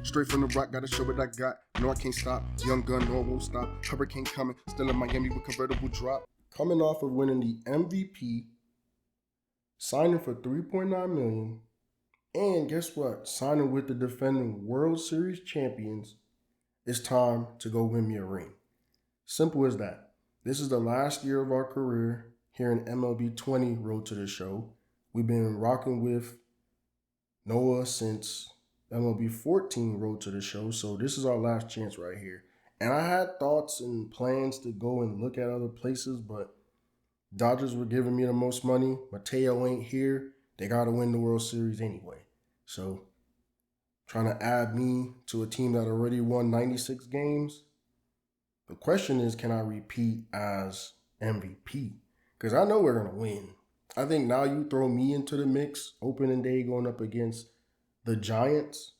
Straight from the rock, gotta show what I got. No, I can't stop. Young gun, no, I won't stop. Hurricane coming, still in Miami with convertible drop. Coming off of winning the MVP, signing for $3.9 million, and guess what? Signing with the defending World Series champions. It's time to go win me a ring. Simple as that. This is the last year of our career here in MLB 20 Road to the Show. We've been rocking with Noah since MLB 14 Road to the Show, so this is our last chance right here. And I had thoughts and plans to go and look at other places, but Dodgers were giving me the most money. Mateo ain't here. They got to win the World Series anyway. So trying to add me to a team that already won 96 games. The question is, can I repeat as MVP? Because I know we're going to win. I think now you throw me into the mix, opening day going up against the Giants.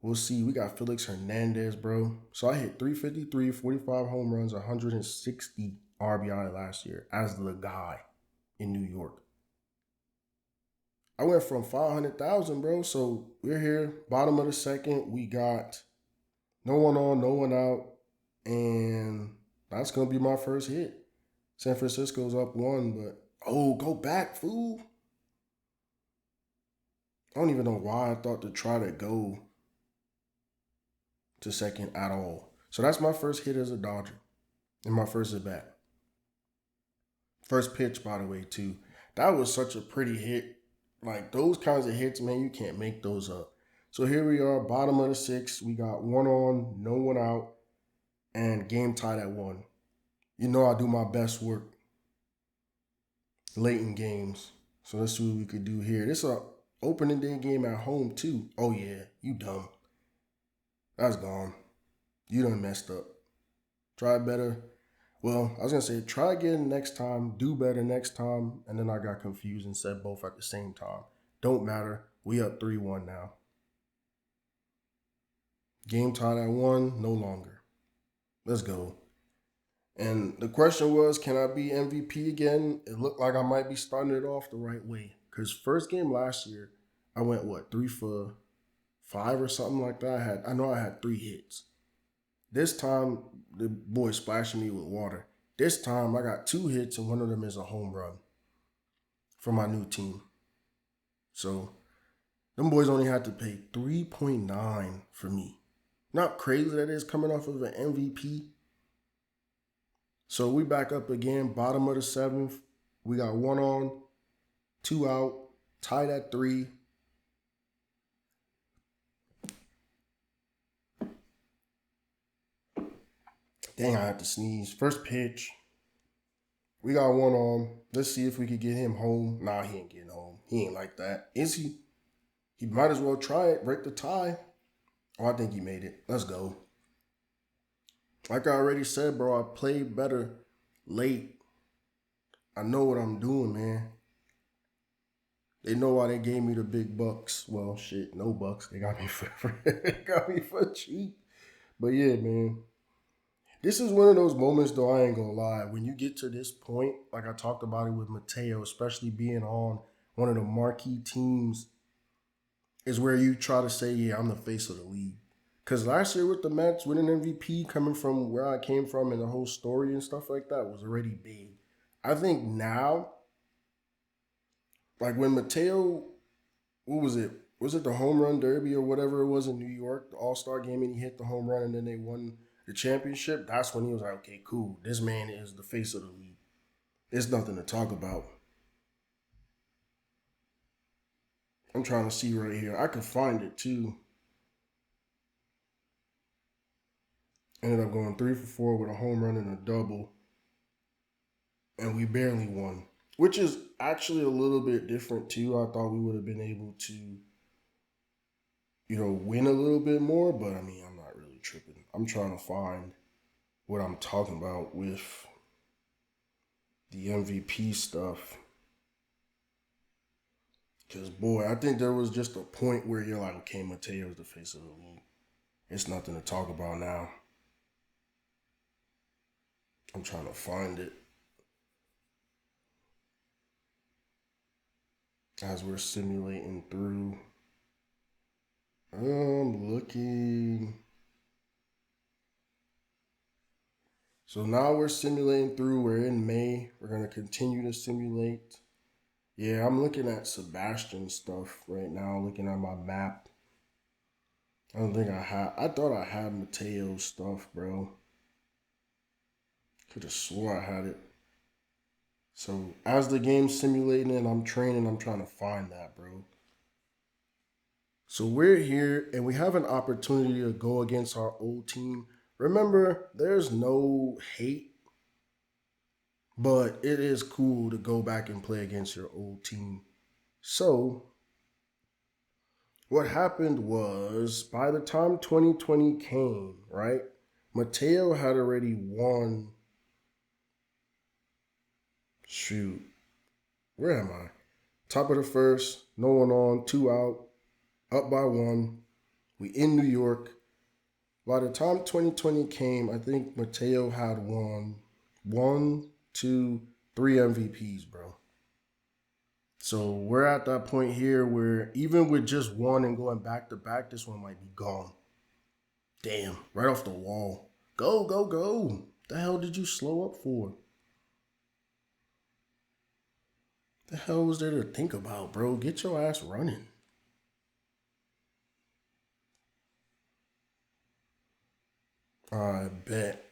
We'll see. We got Felix Hernandez, bro. So I hit 353, 45 home runs, 160 RBI last year as the guy in New York. I went from 500,000, bro. So we're here, bottom of the second. We got no one on, no one out. And that's going to be my first hit. San Francisco's up 1, but, oh, go back, fool. I don't even know why I thought to try to go to second at all. So that's my first hit as a Dodger and my first at bat. First pitch, by the way, too. That was such a pretty hit. Like, those kinds of hits, man, you can't make those up. So here we are, bottom of the 6th. We got one on, no one out, and game tied at 1. You know I do my best work late in games. So let's see what we could do here. This is an opening day game at home, too. Oh, yeah, you dumb. That's gone. You done messed up. Try better. Well, I was going to say, try again next time, do better next time, and then I got confused and said both at the same time. Don't matter. We up 3-1 now. Game tied at 1, no longer. Let's go. And the question was, can I be MVP again? It looked like I might be starting it off the right way. Because first game last year, I went, 3 for 5 or something like that. I know I had 3 hits. This time, the boy splashing me with water. This time, I got 2 hits, and one of them is a home run for my new team. So, them boys only had to pay $3.9 for me. Not crazy that is coming off of an MVP. So, we back up again, bottom of the 7th. We got 1 on, 2 out, tied at 3. Dang, I had to sneeze. First pitch. We got 1 on. Let's see if we could get him home. Nah, he ain't getting home. He ain't like that. Is he? He might as well try it. Break the tie. Oh, I think he made it. Let's go. Like I already said, bro, I played better late. I know what I'm doing, man. They know why they gave me the big bucks. Well, shit, no bucks. They got me for cheap. But yeah, man. This is one of those moments, though, I ain't gonna lie. When you get to this point, like I talked about it with Mateo, especially being on one of the marquee teams, is where you try to say, yeah, I'm the face of the league. Because last year with the Mets, winning MVP, coming from where I came from and the whole story and stuff like that was already big. I think now, like when Mateo, what was it? Was it the home run derby or whatever it was in New York, the All-Star game, and he hit the home run and then they won the championship? That's when he was like, okay, cool. This man is the face of the league. There's nothing to talk about. I'm trying to see right here. I could find it too. Ended up going 3 for 4 with a home run and a double. And we barely won. Which is actually a little bit different too. I thought we would have been able to, win a little bit more. But I mean, I'm not really tripping. I'm trying to find what I'm talking about with the MVP stuff. Because, boy, I think there was just a point where you're like, okay, Mateo's the face of the league. It's nothing to talk about now. I'm trying to find it as we're simulating through. I'm looking. So now we're simulating through. We're in May. We're gonna continue to simulate. Yeah, I'm looking at Sebastian stuff right now. Looking at my map. I don't think I had. I thought I had Mateo's stuff, bro. Could have swore I had it. So as the game's simulating and I'm training, I'm trying to find that, bro. So we're here and we have an opportunity to go against our old team. Remember, there's no hate, but it is cool to go back and play against your old team. So what happened was by the time 2020 came, right? Mateo had already won. Shoot, where am I? Top of the first, no one on, two out, up by one. We in New York. By the time 2020 came, I think Mateo had won one, two, three MVPs, bro. So we're at that point here where even with just one and going back to back, this one might be gone. Damn, right off the wall. Go, go, go. The hell did you slow up for? The hell was there to think about, bro? Get your ass running. I bet.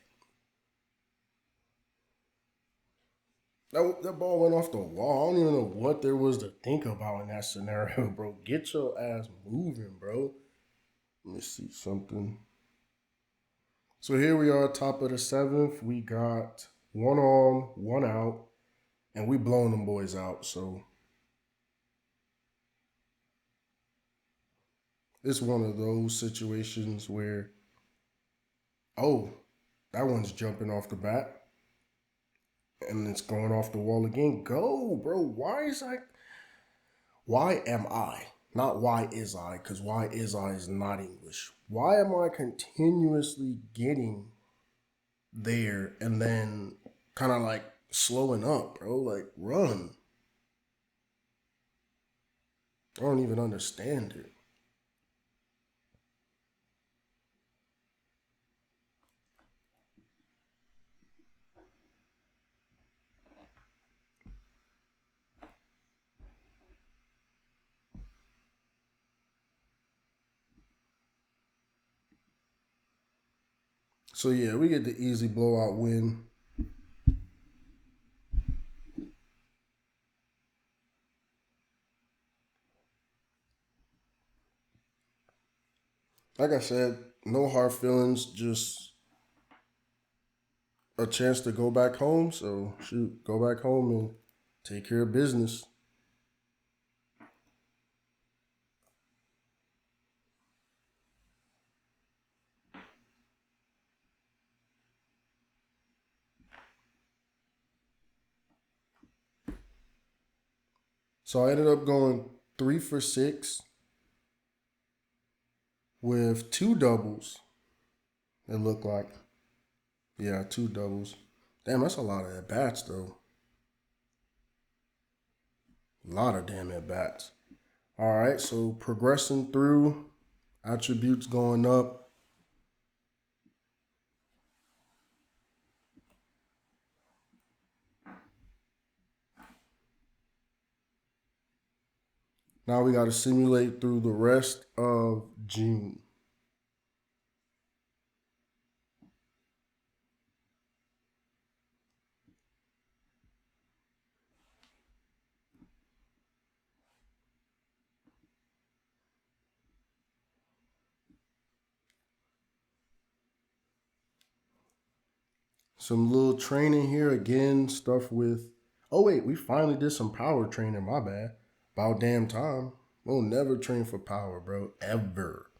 That ball went off the wall. I don't even know what there was to think about in that scenario, bro. Get your ass moving, bro. Let me see something. So here we are, top of the seventh. We got one on, one out, and we blowing them boys out. So it's one of those situations where, oh, that one's jumping off the bat. And it's going off the wall again. Go, bro. Why am I? Not why is I, because why is I is not English. Why am I continuously getting there and then kind of like slowing up, bro? Like, run. I don't even understand it. So, yeah, we get the easy blowout win. Like I said, no hard feelings, just a chance to go back home. So, shoot, go back home and take care of business. So I ended up going 3 for 6 with two doubles. It looked like, yeah, two doubles. Damn, that's a lot of at bats though. A lot of damn at bats. All right, so progressing through, attributes going up. Now we got to simulate through the rest of June. Some little training here again, stuff with. Oh wait, we finally did some power training. My bad. About damn time. We'll never train for power, bro. Ever.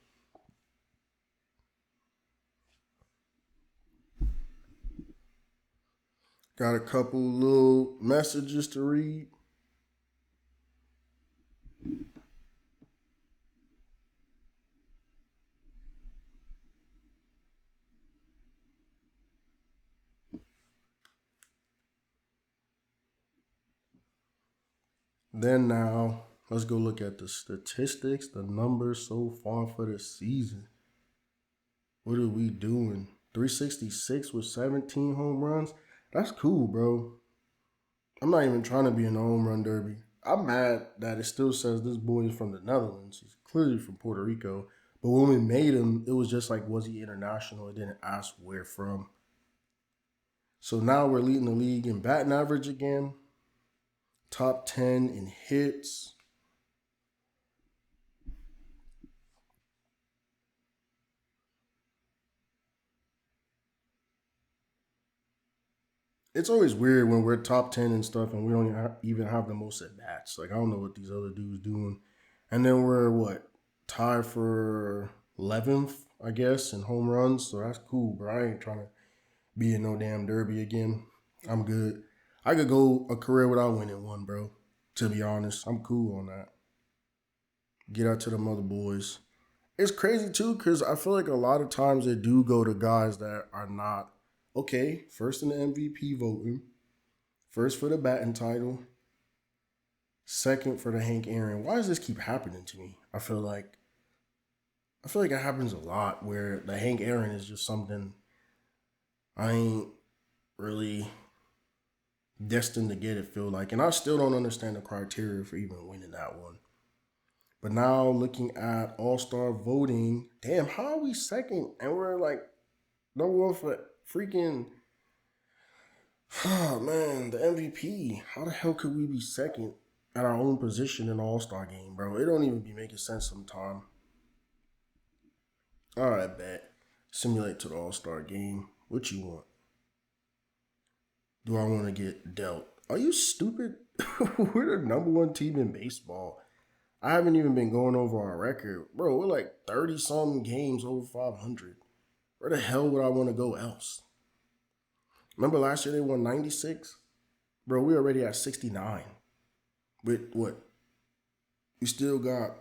Got a couple little messages to read. Then now, Let's go look at the statistics, the numbers so far for the season. What are we doing? 366 with 17 home runs? That's cool, bro. I'm not even trying to be in the home run derby. I'm mad that it still says this boy is from the Netherlands. He's clearly from Puerto Rico. But when we made him, it was just like, was he international? It didn't ask where from. So now we're leading the league in batting average again. Top 10 in hits. It's always weird when we're top 10 and stuff and we don't even have the most at bats. Like, I don't know what these other dudes doing. And then we're what? Tied for 11th, I guess, in home runs. So that's cool, bro. I ain't trying to be in no damn derby again. I'm good. I could go a career without winning one, bro. To be honest, I'm cool on that. Get out to the mother boys. It's crazy too, because I feel like a lot of times they do go to guys that are not okay. First in the MVP voting, first for the batting title, second for the Hank Aaron. Why does this keep happening to me? I feel like it happens a lot where the Hank Aaron is just something I ain't really destined to get, it feel like. And I still don't understand the criteria for even winning that one. But now looking at All-Star voting, damn, how are we second? And we're like, no one for freaking, oh man, the MVP. How the hell could we be second at our own position in the All-Star game, bro? It don't even be making sense sometimes. All right, bet. Simulate to the All-Star game. What you want? Do I want to get dealt? Are you stupid? We're the number one team in baseball. I haven't even been going over our record. Bro, we're like 30-something games over 500. Where the hell would I want to go else? Remember last year they won 96? Bro, we already at 69. With what? We still got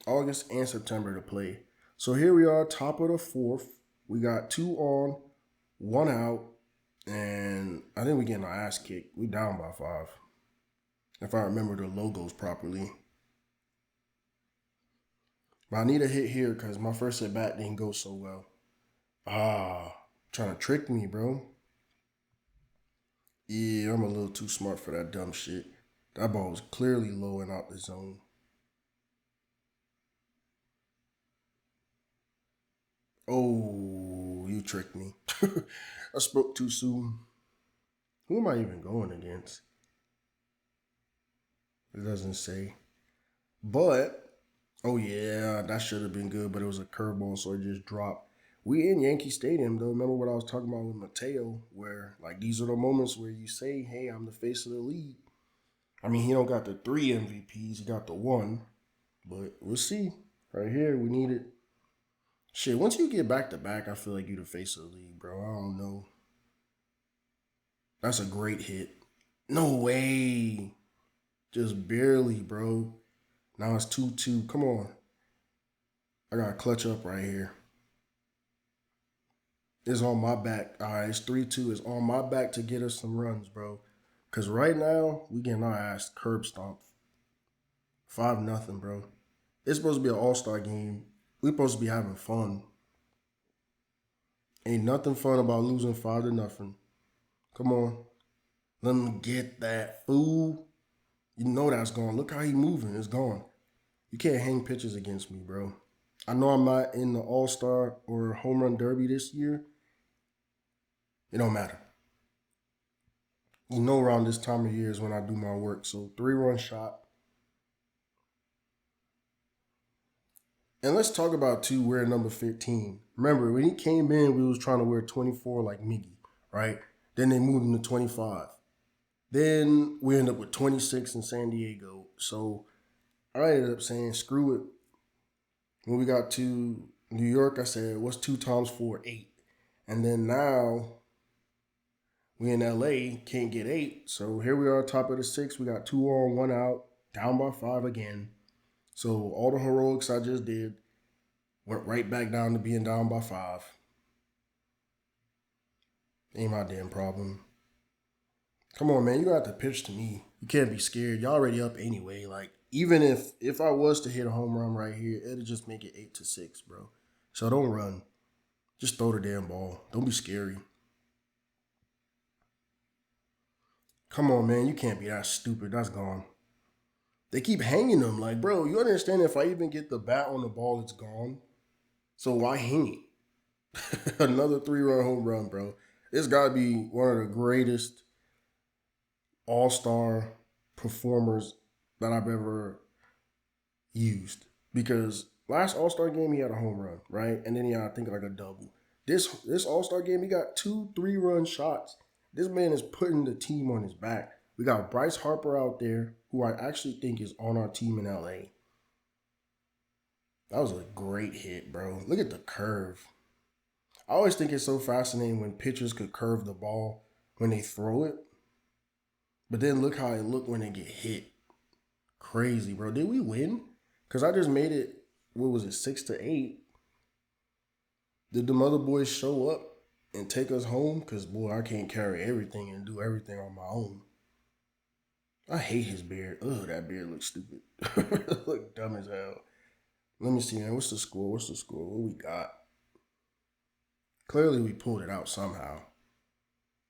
August and September to play. So here we are, top of the fourth. We got 2 on, 1 out, and I think we're getting our ass kicked. We down by 5. If I remember the logos properly. But I need a hit here because my first at bat didn't go so well. Trying to trick me, bro. Yeah, I'm a little too smart for that dumb shit. That ball was clearly low and out the zone. Oh, you tricked me. I spoke too soon. Who am I even going against? It doesn't say. But, oh yeah, that should have been good, but it was a curveball, so it just dropped. We in Yankee Stadium, though. Remember what I was talking about with Mateo, where, like, these are the moments where you say, hey, I'm the face of the league. I mean, he don't got the 3 MVPs. He got the 1. But we'll see. Right here, we need it. Shit, once you get back to back, I feel like you the face of the league, bro. I don't know. That's a great hit. No way. Just barely, bro. Now it's 2-2. Come on. I got to clutch up right here. It's on my back. All right, it's 3-2. It's on my back to get us some runs, bro. Because right now, we getting our ass curb stomped. 5-0, bro. It's supposed to be an all-star game. We supposed to be having fun. Ain't nothing fun about losing 5-0. Come on. Let him get that, fool. You know that's gone. Look how he moving. It's gone. You can't hang pitches against me, bro. I know I'm not in the All-Star or Home Run Derby this year. It don't matter. You know around this time of year is when I do my work. So 3-run shot. And let's talk about, too, wearing number 15. Remember, when he came in, we was trying to wear 24 like Miggy, right? Then they moved him to 25. Then we ended up with 26 in San Diego. So I ended up saying, screw it. When we got to New York, I said, what's 2 times 4? 8. And then now we in LA, can't get 8. So here we are, top of the 6. We got 2 on, 1 out, down by 5 again. So all the heroics I just did went right back down to being down by 5. Ain't my damn problem. Come on, man. You got to pitch to me. You can't be scared. Y'all already up anyway. Like, even if I was to hit a home run right here, it'll just make it 8-6, bro. So don't run. Just throw the damn ball. Don't be scary. Come on, man. You can't be that stupid. That's gone. They keep hanging them. Like, bro, you understand if I even get the bat on the ball, it's gone. So why hang it? Another 3-run home run, bro. It's got to be one of the greatest all-star performers that I've ever used. Because last all-star game, he had a home run, right? And then he had, I think, like a double. This all-star game, he got 2 3-run shots. This man is putting the team on his back. We got Bryce Harper out there, who I actually think is on our team in LA. That was a great hit, bro. Look at the curve. I always think it's so fascinating when pitchers could curve the ball when they throw it. But then look how it looked when they get hit. Crazy, bro. Did we win? Because I just made it, what was it, 6-8? Did the mother boys show up and take us home? Because, boy, I can't carry everything and do everything on my own. I hate his beard. Ugh, that beard looks stupid. Look dumb as hell. Let me see, man. What's the score? What we got? Clearly, we pulled it out somehow.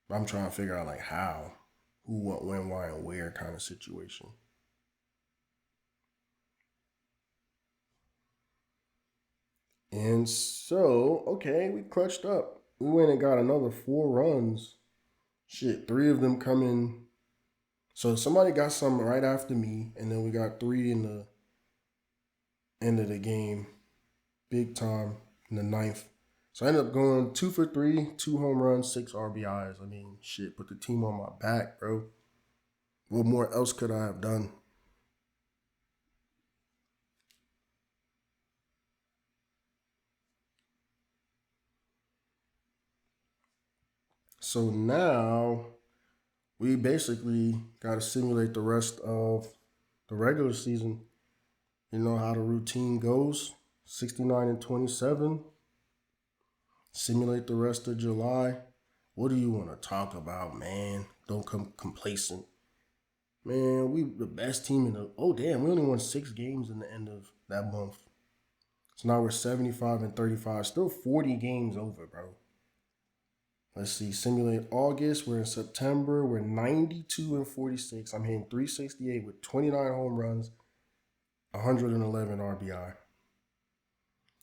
I'm trying to figure out, like, how. Who, what, when, why, and where kind of situation. And so, okay, we clutched up. We went and got another 4 runs. Shit, 3 of them coming. So somebody got some right after me, and then we got 3 in the end of the game, big time in the 9th. So I ended up going 2 for 3, 2 home runs, 6 RBIs. I mean, shit, put the team on my back, bro. What more else could I have done? So now we basically got to simulate the rest of the regular season. You know how the routine goes. 69-27. Simulate the rest of July. What do you want to talk about, man? Don't come complacent. Man, we the best team in the... Oh, damn, we only won 6 games in the end of that month. So now we're 75-35. Still 40 games over, bro. Let's see. Simulate August. We're in September. We're 92-46. I'm hitting 368 with 29 home runs, 111 RBI.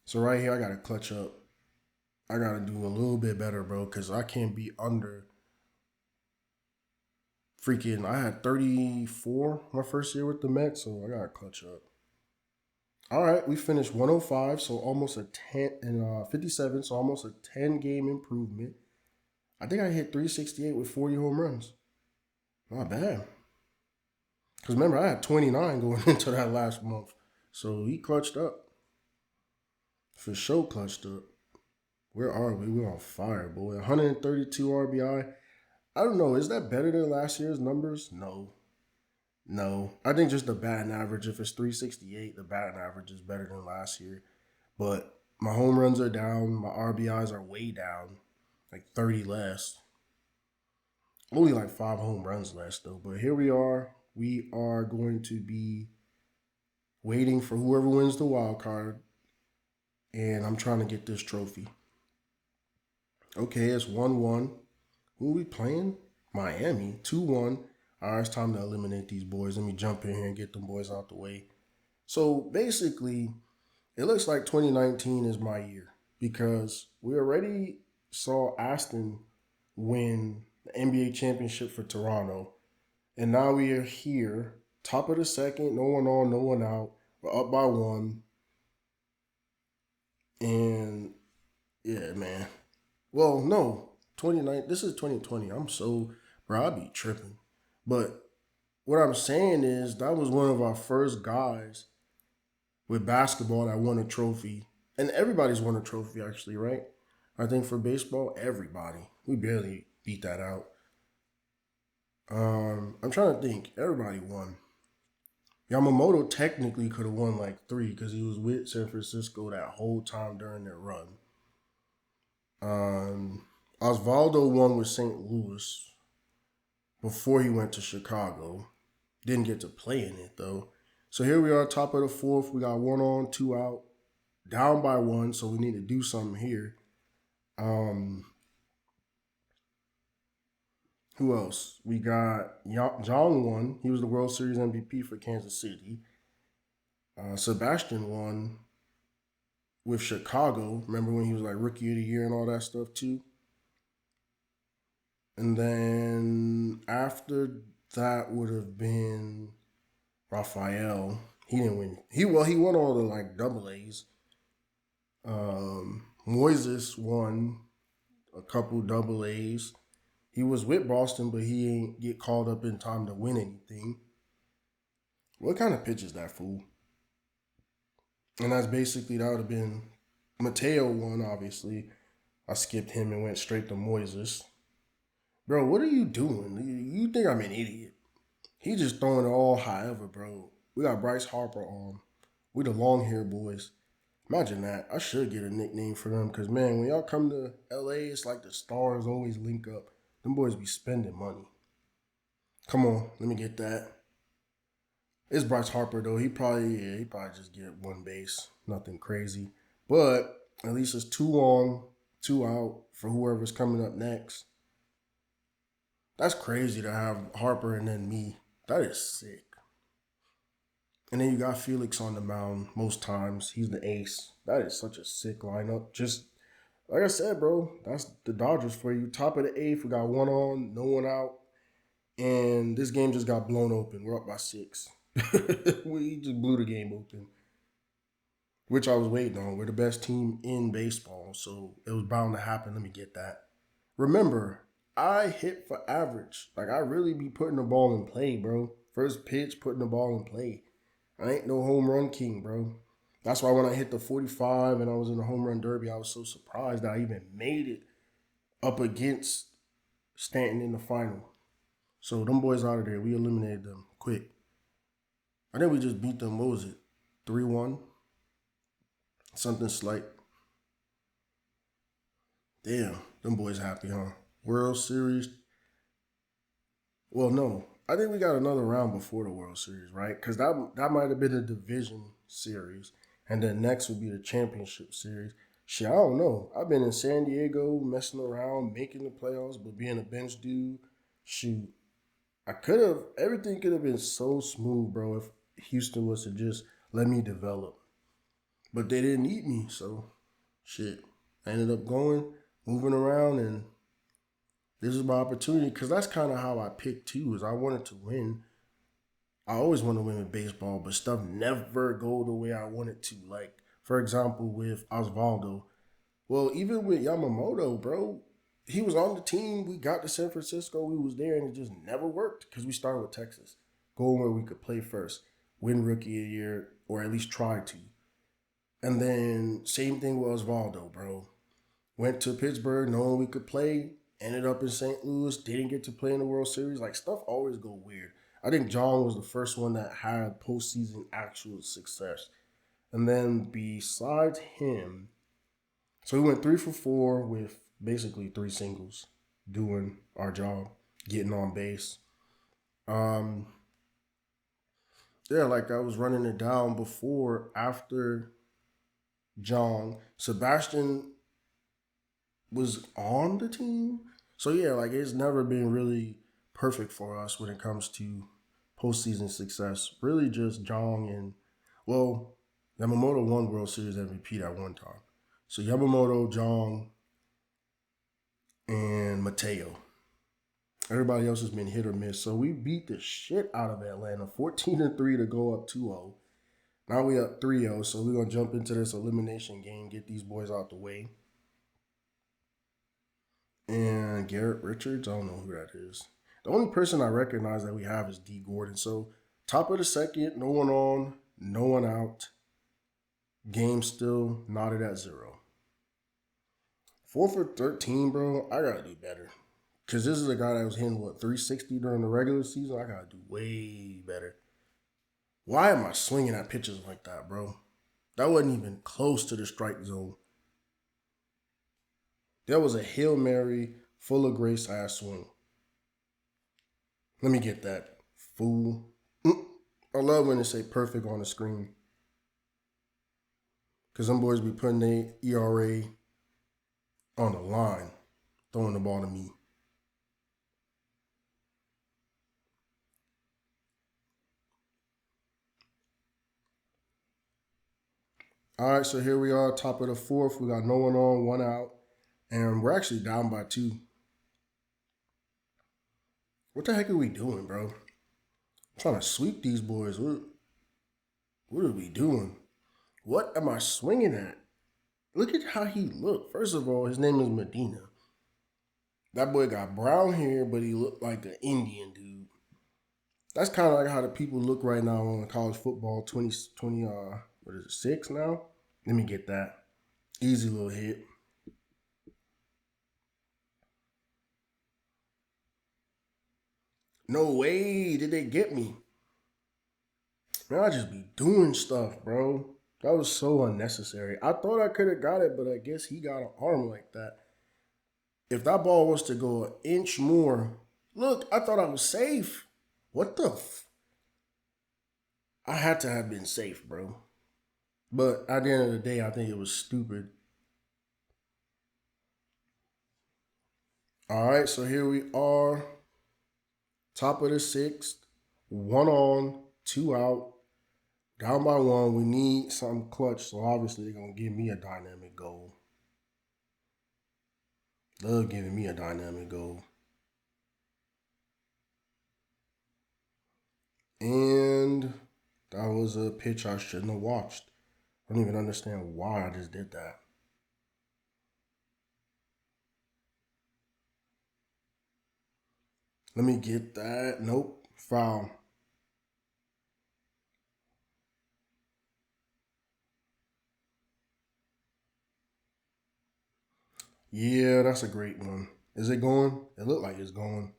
So right here, I got to clutch up. I got to do a little bit better, bro, because I can't be under freaking... I had 34 my first year with the Mets, so I got to clutch up. All right, we finished 105, so almost a 10, and 57, so almost a 10-game improvement. I think I hit 368 with 40 home runs. Not bad. Because remember, I had 29 going into that last month. So he clutched up. For sure clutched up. Where are we? We're on fire, boy. 132 RBI. I don't know. Is that better than last year's numbers? No. I think just the batting average. If it's 368, the batting average is better than last year. But my home runs are down. My RBIs are way down. Like 30 less. Only like 5 home runs less, though. But here we are. We are going to be waiting for whoever wins the wild card. And I'm trying to get this trophy. Okay, it's 1-1. Who are we playing? Miami. 2-1. All right, it's time to eliminate these boys. Let me jump in here and get them boys out the way. So basically, it looks like 2019 is my year because we already saw Aston win the NBA championship for Toronto. And now we are here, top of the second, no one on, no one out. We're up by 1. And yeah, man. Well, no, 29. This is 2020. Bro, I be tripping. But what I'm saying is that was one of our first guys with basketball that won a trophy. And everybody's won a trophy, actually, right? I think for baseball, everybody. We barely beat that out. I'm trying to think. Everybody won. Yamamoto technically could have won like 3 because he was with San Francisco that whole time during their run. Osvaldo won with St. Louis before he went to Chicago. Didn't get to play in it, though. So here we are, top of the fourth. We got 1 on, 2 out, down by 1. So we need to do something here. Who else? We got John won. He was the World Series MVP for Kansas City. Sebastian won with Chicago. Remember when he was like Rookie of the Year and all that stuff too? And then after that would have been Rafael. He didn't win. He won all the like double A's. Moises won a couple double A's. He was with Boston, but he ain't get called up in time to win anything. What kind of pitch is that, fool? And that's basically, that would have been Mateo won, obviously. I skipped him and went straight to Moises. Bro, what are you doing? You think I'm an idiot? He just throwing it all however, bro. We got Bryce Harper on. We the long hair boys. Imagine that. I should get a nickname for them because, man, when y'all come to LA, it's like the stars always link up. Them boys be spending money. Come on, let me get that. It's Bryce Harper, though. He probably just get 1 base. Nothing crazy. But at least it's 2 on, 2 out for whoever's coming up next. That's crazy to have Harper and then me. That is sick. And then you got Felix on the mound most times. He's the ace. That is such a sick lineup. Just like I said, bro, that's the Dodgers for you. Top of the 8th, we got 1 on, no 1 out. And this game just got blown open. We're up by 6. We just blew the game open, which I was waiting on. We're the best team in baseball, so it was bound to happen. Let me get that. Remember, I hit for average. Like, I really be putting the ball in play, bro. First pitch, putting the ball in play. I ain't no home run king, bro. That's why when I hit the 45 and I was in the home run derby, I was so surprised that I even made it up against Stanton in the final. So them boys out of there, we eliminated them quick. I think we just beat them, what was it, 3-1? Something slight. Damn, them boys happy, huh? World Series. Well, no. I think we got another round before the World Series, right? Because that might have been a division series. And then next would be the championship series. Shit, I don't know. I've been in San Diego messing around, making the playoffs, but being a bench dude, shoot. Everything could have been so smooth, bro, if Houston was to just let me develop. But they didn't eat me, so shit. I ended up going, moving around, and this is my opportunity because that's kind of how I picked too, is I wanted to win. I always want to win with baseball, but stuff never go the way I want it to. Like, for example, with Osvaldo. Well, even with Yamamoto, bro, he was on the team. We got to San Francisco. We was there, and it just never worked because we started with Texas. Going where we could play first, win Rookie of the Year, or at least try to. And then same thing with Osvaldo, bro. Went to Pittsburgh knowing we could play. Ended up in St. Louis. Didn't get to play in the World Series. Like, stuff always go weird. I think John was the first one that had postseason actual success. And then besides him, so we went 3 for 4 with basically 3 singles, doing our job, getting on base. Yeah, like I was running it down before, after John, Sebastian was on the team. So yeah, like it's never been really perfect for us when it comes to postseason success. Really just John and, well, Yamamoto won World Series MVP that one time. So Yamamoto, John, and Mateo. Everybody else has been hit or miss. So we beat the shit out of Atlanta. 14-3 to go up 2-0. Now we up 3-0. So we're going to jump into this elimination game, get these boys out the way. And Garrett Richards, I don't know who that is. The only person I recognize that we have is D. Gordon. So top of the second, no one on, no one out. Game still knotted at 0. 4 for 13, bro. I got to do better. Because this is a guy that was hitting, 360 during the regular season? I got to do way better. Why am I swinging at pitches like that, bro? That wasn't even close to the strike zone. That was a Hail Mary, full of grace ass swing. Let me get that, fool. I love when they say perfect on the screen. Because them boys be putting their ERA on the line, throwing the ball to me. All right, so here we are, top of the fourth. We got no one on, one out, and we're actually down by 2. What the heck are we doing, bro? I'm trying to sweep these boys. What are we doing? What am I swinging at? Look at how he looked. First of all, his name is Medina. That boy got brown hair, but he looked like an Indian dude. That's kind of like how the people look right now on college football 20, what is it, 6 now? Let me get that. Easy little hit. No way did they get me. Man, I just be doing stuff, bro. That was so unnecessary. I thought I could have got it, but I guess he got an arm like that. If that ball was to go an inch more, look, I thought I was safe. What the I had to have been safe, bro. But at the end of the day, I think it was stupid. All right, so here we are. Top of the 6th. 1 on, 2 out. Down by 1. We need something clutch, so obviously they're going to give me a dynamic goal. Love giving me a dynamic goal. And that was a pitch I shouldn't have watched. I don't even understand why I just did that. Let me get that. Nope. Foul. Yeah, that's a great one. Is it going? It looked like it's going.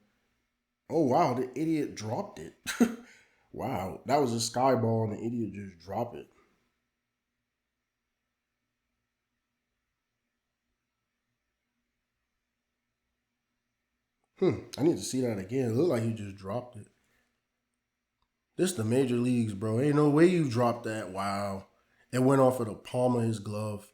Oh, wow. The idiot dropped it. Wow. That was a sky ball and the idiot just dropped it. I need to see that again. It looked like he just dropped it. This the major leagues, bro. Ain't no way you dropped that. Wow. It went off of the palm of his glove.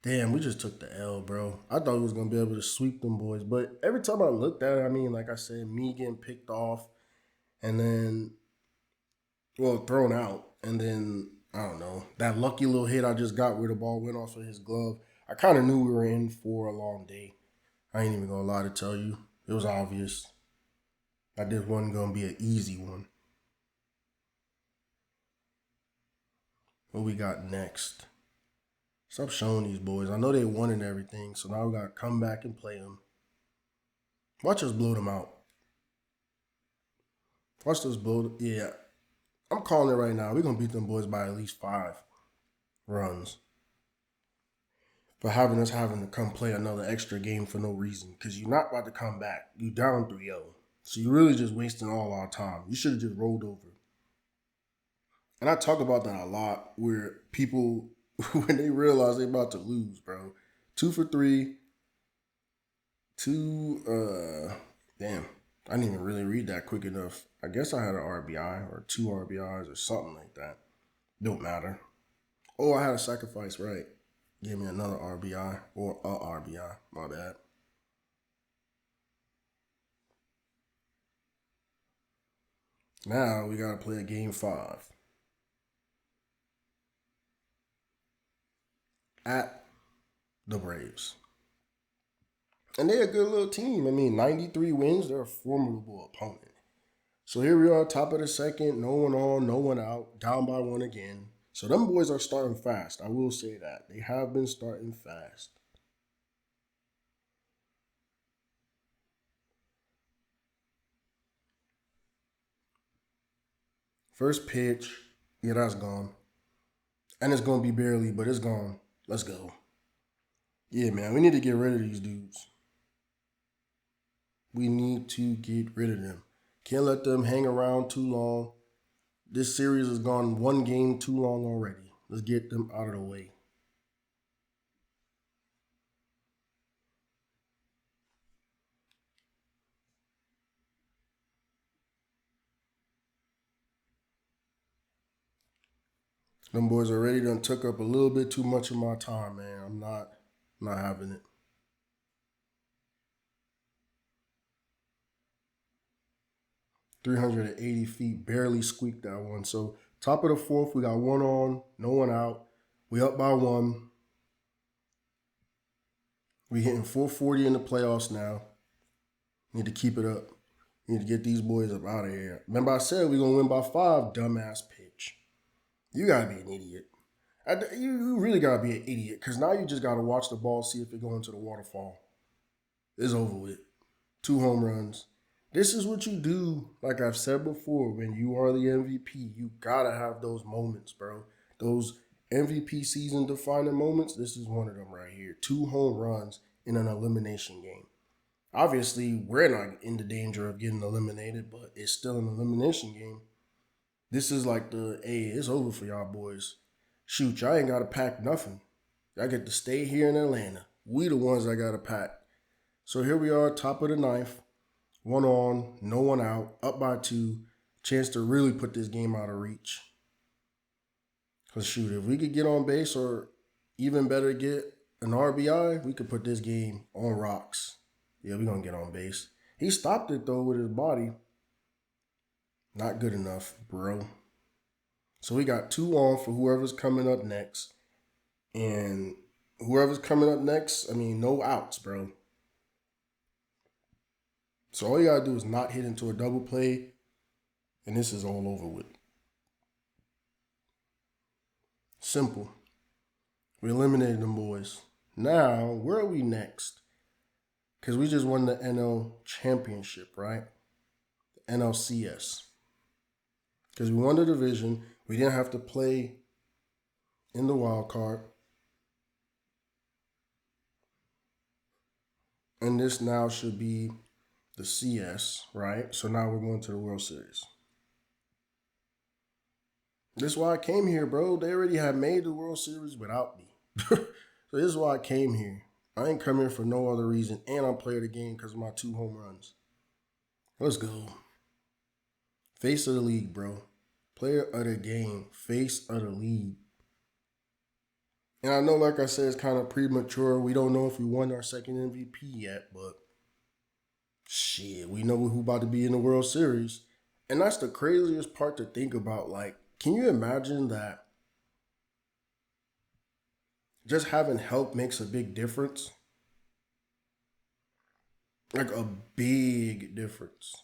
Damn, we just took the L, bro. I thought we was gonna be able to sweep them boys, but every time I looked at it, I mean, like I said, me getting picked off, and then, well, thrown out, and then I don't know that lucky little hit I just got where the ball went off of his glove. I kind of knew we were in for a long day. I ain't even gonna lie to tell you, it was obvious that this wasn't gonna be an easy one. What we got next? Stop showing these boys. I know they won and everything, so now we gotta come back and play them. Watch us blow them out. Watch us blow. Yeah, I'm calling it right now. We're gonna beat them boys by at least 5 runs for having to come play another extra game for no reason. Because you're not about to come back. You down 3-0. So you're really just wasting all our time. You should have just rolled over. And I talk about that a lot where people, when they realize they're about to lose, bro. 2 for 3. Damn. I didn't even really read that quick enough. I guess I had an RBI or 2 RBIs or something like that. Don't matter. Oh, I had a sacrifice, right. Gave me another RBI or a RBI. My bad. Now we got to play a game 5 at the Braves. And they're a good little team. I mean, 93 wins. They're a formidable opponent. So here we are, top of the 2nd. No one on, no one out. Down by 1 again. So them boys are starting fast. I will say that. They have been starting fast. First pitch. Yeah, that's gone. And it's going to be barely, but it's gone. Let's go. Yeah, man, we need to get rid of these dudes. We need to get rid of them. Can't let them hang around too long. This series has gone 1 game too long already. Let's get them out of the way. Them boys already done took up a little bit too much of my time, man. I'm not having it. .380 barely squeaked that one. So top of the fourth, we got one on, no one out. We up by one. We hitting 440 in the playoffs now. Need to keep it up. Need to get these boys up out of here. Remember I said we gonna win by 5, dumbass pitch. You gotta be an idiot. You really gotta be an idiot, because now you just gotta watch the ball, see if it go into the waterfall. It's over with. 2 home runs. This is what you do, like I've said before, when you are the MVP. You gotta have those moments, bro. Those MVP season defining moments. This is one of them right here. 2 home runs in an elimination game. Obviously, we're not in the danger of getting eliminated, but it's still an elimination game. This is like hey, it's over for y'all boys. Shoot, y'all ain't got to pack nothing. Y'all get to stay here in Atlanta. We the ones that got to pack. So here we are, top of the ninth. 1 on, no one out, up by 2. Chance to really put this game out of reach. Because shoot, if we could get on base or even better get an RBI, we could put this game on rocks. Yeah, we're going to get on base. He stopped it, though, with his body. Not good enough, bro. So we got 2 on for whoever's coming up next. And whoever's coming up next, no outs, bro. So all you got to do is not hit into a double play, and this is all over with. Simple. We eliminated them boys. Now, where are we next? Because we just won the NL Championship, right? The NLCS. Because we won the division. We didn't have to play in the wild card. And this now should be the CS, right? So now we're going to the World Series. This is why I came here, bro. They already had made the World Series without me. So this is why I came here. I ain't come here for no other reason. And I'm player of the game because of my 2 home runs. Let's go. Face of the league, bro. Player of the game. Face of the league. And I know, like I said, it's kind of premature. We don't know if we won our second MVP yet, but shit, we know who about to be in the World Series. And that's the craziest part to think about. Like, can you imagine that just having help makes a big difference? Like a big difference.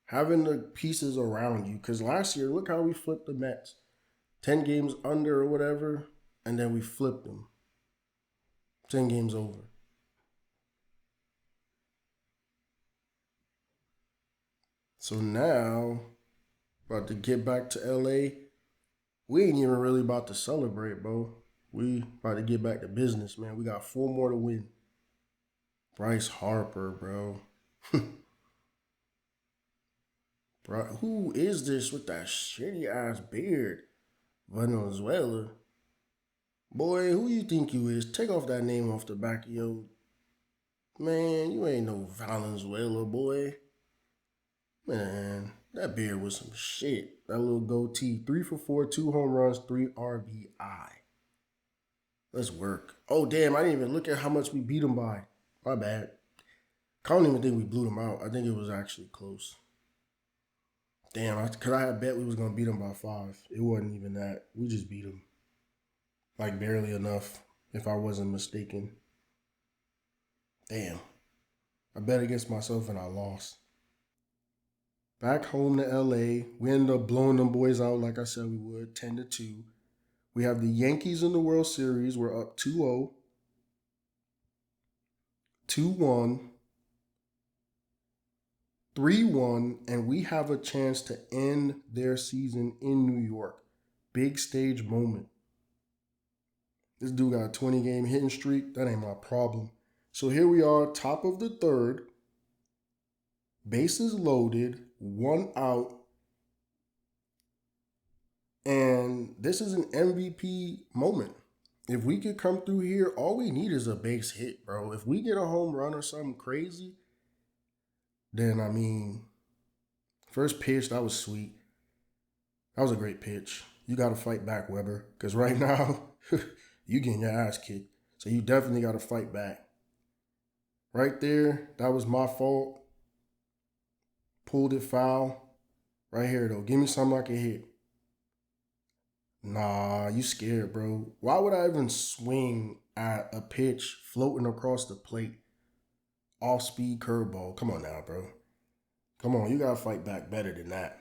Having the pieces around you. Because last year, look how we flipped the Mets. 10 games under or whatever, and then we flipped them. 10 games over. So now, about to get back to LA. We ain't even really about to celebrate, bro. We about to get back to business, man. We got 4 more to win. Bryce Harper, bro. Bro, who is this with that shitty ass beard? Venezuela. Boy, who you think you is? Take off that name off the back of your... Man, you ain't no Valenzuela, boy. Man, that beard was some shit. That little goatee. 3 for 4, 2 home runs, 3 RBI. Let's work. Oh, damn, I didn't even look at how much we beat them by. My bad. I don't even think we blew them out. I think it was actually close. Damn, because I had bet we was going to beat them by 5. It wasn't even that. We just beat them. Like, barely enough, if I wasn't mistaken. Damn. I bet against myself and I lost. Back home to LA, we ended up blowing them boys out like I said we would, 10-2. We have the Yankees in the World Series. We're up 2-0, 2-1, 3-1, and we have a chance to end their season in New York. Big stage moment. This dude got a 20-game hitting streak. That ain't my problem. So here we are, top of the 3rd. Bases loaded, 1 out. And this is an MVP moment. If we could come through here, all we need is a base hit, bro. If we get a home run or something crazy, then, first pitch, that was sweet. That was a great pitch. you got to fight back, Weber. Because right now, you getting your ass kicked. So you definitely got to fight back. Right there, that was my fault. Pulled it foul. Right here, though. Give me something I can hit. Nah, you scared, bro. Why would I even swing at a pitch floating across the plate? Off-speed curveball. Come on now, bro. Come on, you got to fight back better than that.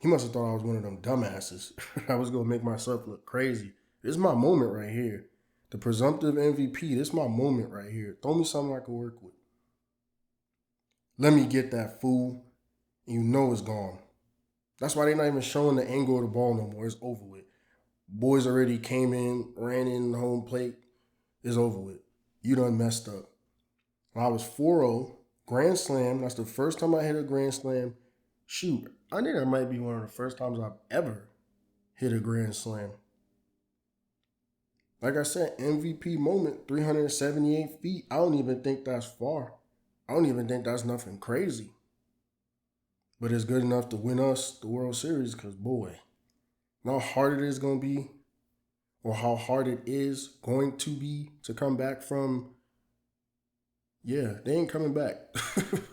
He must have thought I was one of them dumbasses. I was going to make myself look crazy. This is my moment right here. The presumptive MVP, this is my moment right here. Throw me something I can work with. Let me get that fool, and you know it's gone. That's why they're not even showing the angle of the ball no more. It's over with. Boys already came in, ran in the home plate. It's over with. You done messed up. When I was 4-0, grand slam. That's the first time I hit a grand slam. Shoot, I think that might be one of the first times I've ever hit a grand slam. Like I said, MVP moment, 378 feet. I don't even think that's far. I don't even think that's nothing crazy. But it's good enough to win us the World Series because, boy, how hard it is going to be, or how hard it is going to be to come back from, yeah, they ain't coming back.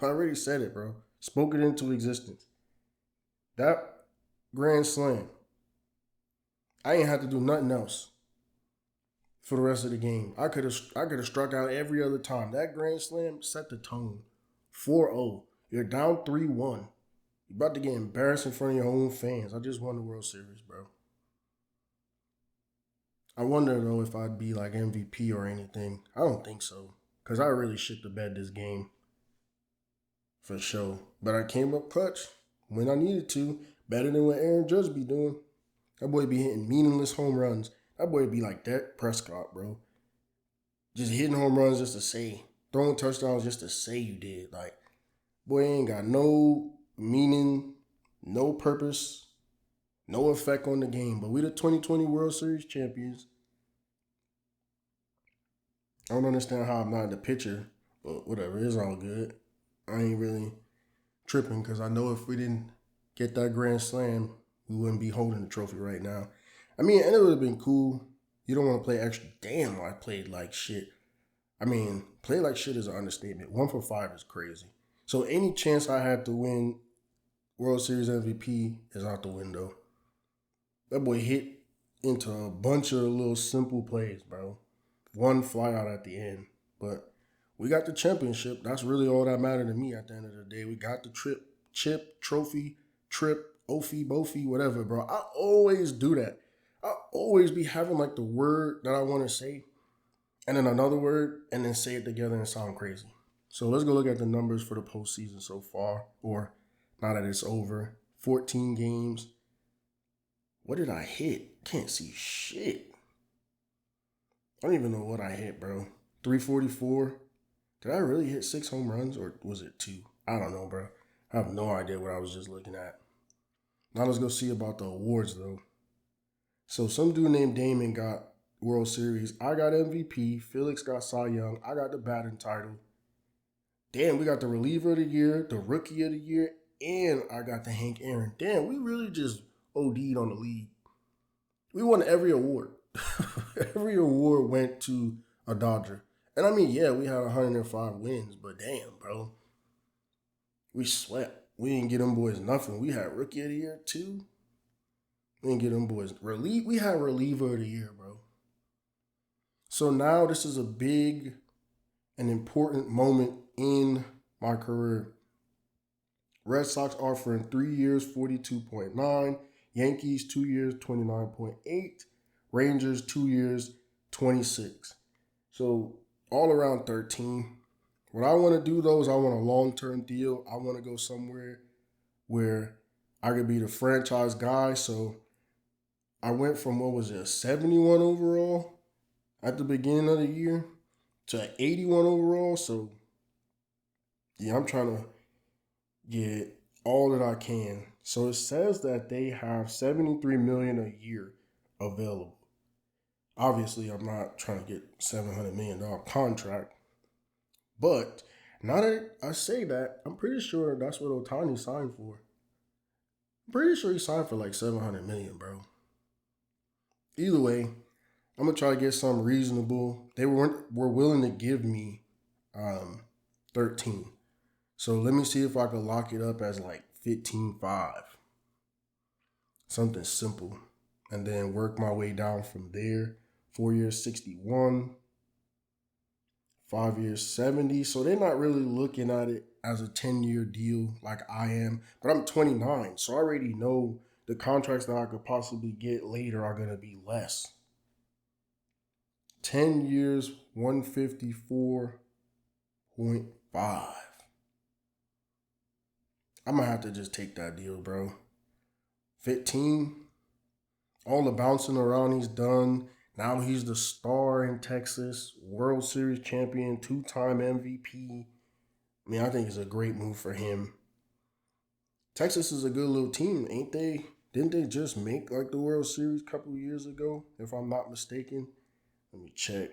I already said it, bro. Spoke it into existence. That grand slam, I ain't have to do nothing else for the rest of the game. I could have struck out every other time. That grand slam set the tone. 4-0. You're down 3-1. You're about to get embarrassed in front of your own fans. I just won the World Series, bro. I wonder, though, if I'd be like MVP or anything. I don't think so. Because I really shit the bed this game. For sure. But I came up clutch when I needed to. Better than what Aaron Judge be doing. That boy be hitting meaningless home runs. That boy be like Dak Prescott, bro. Just hitting home runs just to say. Throwing touchdowns just to say you did. Like, boy ain't got no meaning, no purpose, no effect on the game. But we the 2020 World Series champions. I don't understand how I'm not in the picture. But whatever, it's all good. I ain't really tripping because I know if we didn't get that grand slam, we wouldn't be holding the trophy right now. I mean, and it would have been cool. You don't want to play extra. Damn, I played like shit. I mean, play like shit is an understatement. 1 for 5 is crazy. So any chance I had to win World Series MVP is out the window. That boy hit into a bunch of little simple plays, bro. One fly out at the end. But we got the championship. That's really all that mattered to me at the end of the day. We got the chip, trophy, trip, Ophie, Bophie, whatever, bro. I always do that. I always be having like the word that I want to say and then another word and then say it together and sound crazy. So let's go look at the numbers for the postseason so far, or now that it's over. 14 games. What did I hit? Can't see shit. I don't even know what I hit, bro. 344. Did I really hit 6 home runs or was it 2? I don't know, bro. I have no idea what I was just looking at. Now let's go see about the awards, though. So some dude named Damon got World Series. I got MVP. Felix got Cy Young. I got the batting title. Damn, we got the reliever of the year, the rookie of the year, and I got the Hank Aaron. Damn, we really just OD'd on the league. We won every award. Every award went to a Dodger. And I mean, yeah, we had 105 wins, but damn, bro. We swept. We didn't get them boys nothing. We had rookie of the year, too. We didn't get them boys we had reliever of the year, bro. So now this is a big and important moment in my career. Red Sox offering 3 years, 42.9. Yankees, 2 years, 29.8. Rangers, 2 years, 26. So all around 13. What I want to do, though, is I want a long-term deal. I want to go somewhere where I could be the franchise guy. So I went from, 71 overall at the beginning of the year to 81 overall. So, yeah, I'm trying to get all that I can. So it says that they have $73 million a year available. Obviously, I'm not trying to get $700 million contract. But now that I say that, I'm pretty sure that's what Ohtani signed for. I'm pretty sure he signed for like $700 million, bro. Either way, I'm gonna try to get something reasonable. They were willing to give me 13. So let me see if I can lock it up as like 15.5. Something simple. And then work my way down from there. 4 years, 61. 5 years, 70. So they're not really looking at it as a 10-year deal like I am. But I'm 29, so I already know the contracts that I could possibly get later are going to be less. 10 years, 154.5. I'm going to have to just take that deal, bro. 15. All the bouncing around he's done. Now he's the star in Texas, World Series champion, 2-time MVP. I mean, I think it's a great move for him. Texas is a good little team, ain't they? Didn't they just make like the World Series a couple of years ago, if I'm not mistaken? Let me check.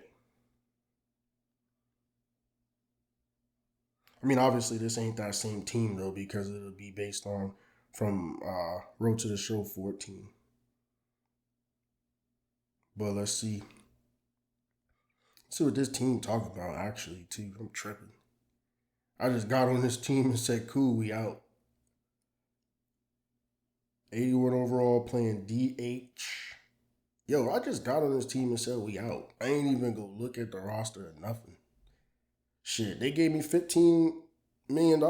I mean, obviously this ain't that same team though, because it'll be based on from Road to the Show 14. But let's see. Let's see what this team talk about actually too. I'm tripping. I just got on this team and said, cool, we out. 81 overall, playing DH. Yo, I just got on this team and said we out. I ain't even go look at the roster or nothing. Shit, they gave me $15 million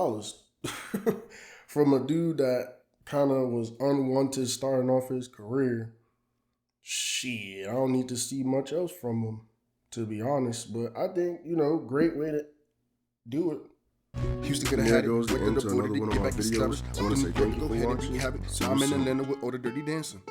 from a dude that kind of was unwanted starting off his career. Shit, I don't need to see much else from him, to be honest. But I think, great way to do it. Houston could have had it. Went to another one of my videos. I want to say thank you for watching. I'm in Atlanta with all the Dirty Dancing.